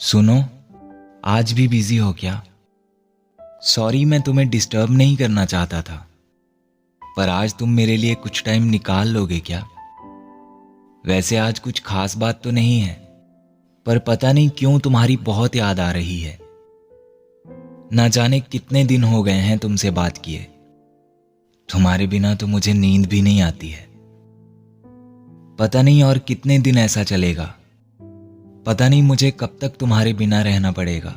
सुनो, आज भी बिजी हो क्या? सॉरी, मैं तुम्हें डिस्टर्ब नहीं करना चाहता था, पर आज तुम मेरे लिए कुछ टाइम निकाल लोगे क्या? वैसे आज कुछ खास बात तो नहीं है, पर पता नहीं क्यों तुम्हारी बहुत याद आ रही है। ना जाने कितने दिन हो गए हैं तुमसे बात किए। तुम्हारे बिना तो मुझे नींद भी नहीं आती है। पता नहीं और कितने दिन ऐसा चलेगा। पता नहीं मुझे कब तक तुम्हारे बिना रहना पड़ेगा।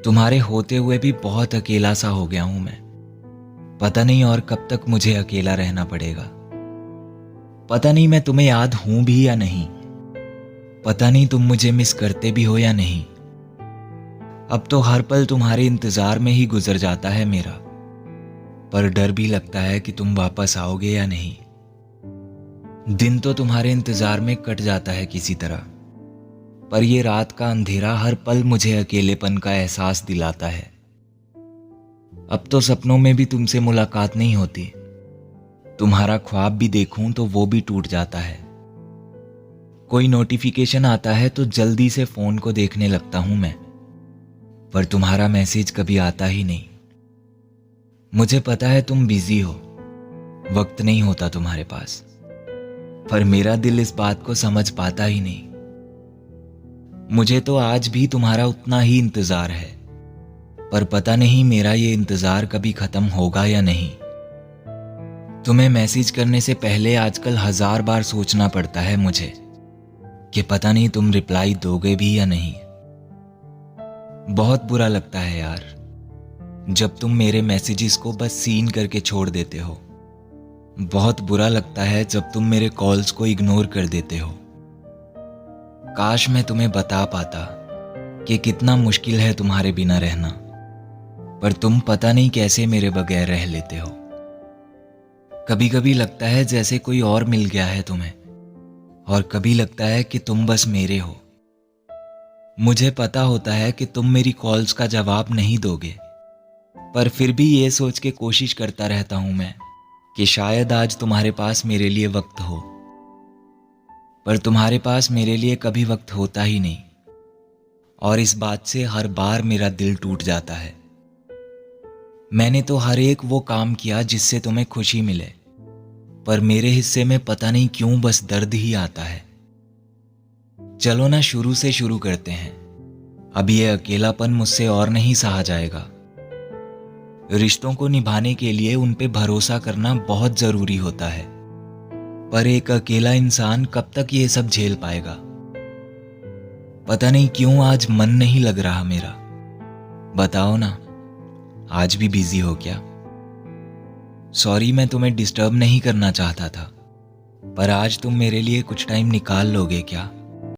तुम्हारे होते हुए भी बहुत अकेला सा हो गया हूं मैं। पता नहीं और कब तक मुझे अकेला रहना पड़ेगा। पता नहीं मैं तुम्हें याद हूं भी या नहीं। पता नहीं तुम मुझे मिस करते भी हो या नहीं। अब तो हर पल तुम्हारे इंतजार में ही गुजर जाता है मेरा, पर डर भी लगता है कि तुम वापस आओगे या नहीं। दिन तो तुम्हारे इंतजार में कट जाता है किसी तरह, पर ये रात का अंधेरा हर पल मुझे अकेलेपन का एहसास दिलाता है। अब तो सपनों में भी तुमसे मुलाकात नहीं होती। तुम्हारा ख्वाब भी देखूं तो वो भी टूट जाता है। कोई नोटिफिकेशन आता है तो जल्दी से फोन को देखने लगता हूं मैं, पर तुम्हारा मैसेज कभी आता ही नहीं। मुझे पता है तुम बिजी हो, वक्त नहीं होता तुम्हारे पास, पर मेरा दिल इस बात को समझ पाता ही नहीं। मुझे तो आज भी तुम्हारा उतना ही इंतजार है, पर पता नहीं मेरा ये इंतजार कभी खत्म होगा या नहीं। तुम्हें मैसेज करने से पहले आजकल 1000 बार सोचना पड़ता है मुझे कि पता नहीं तुम रिप्लाई दोगे भी या नहीं। बहुत बुरा लगता है यार, जब तुम मेरे मैसेजेस को बस सीन करके छोड़ देते हो। बहुत बुरा लगता है जब तुम मेरे कॉल्स को इग्नोर कर देते हो। काश मैं तुम्हें बता पाता कि कितना मुश्किल है तुम्हारे बिना रहना, पर तुम पता नहीं कैसे मेरे बगैर रह लेते हो। कभी कभी लगता है जैसे कोई और मिल गया है तुम्हें, और कभी लगता है कि तुम बस मेरे हो। मुझे पता होता है कि तुम मेरी कॉल्स का जवाब नहीं दोगे, पर फिर भी ये सोच के कोशिश करता रहता हूं मैं कि शायद आज तुम्हारे पास मेरे लिए वक्त हो। पर तुम्हारे पास मेरे लिए कभी वक्त होता ही नहीं, और इस बात से हर बार मेरा दिल टूट जाता है। मैंने तो हर एक वो काम किया जिससे तुम्हें खुशी मिले, पर मेरे हिस्से में पता नहीं क्यों बस दर्द ही आता है। चलो ना शुरू से शुरू करते हैं। अब ये अकेलापन मुझसे और नहीं सहा जाएगा। रिश्तों को निभाने के लिए उन पे भरोसा करना बहुत जरूरी होता है, पर एक अकेला इंसान कब तक ये सब झेल पाएगा। पता नहीं क्यों आज मन नहीं लग रहा मेरा। बताओ ना, आज भी बिजी हो क्या? सॉरी, मैं तुम्हें डिस्टर्ब नहीं करना चाहता था, पर आज तुम मेरे लिए कुछ टाइम निकाल लोगे क्या?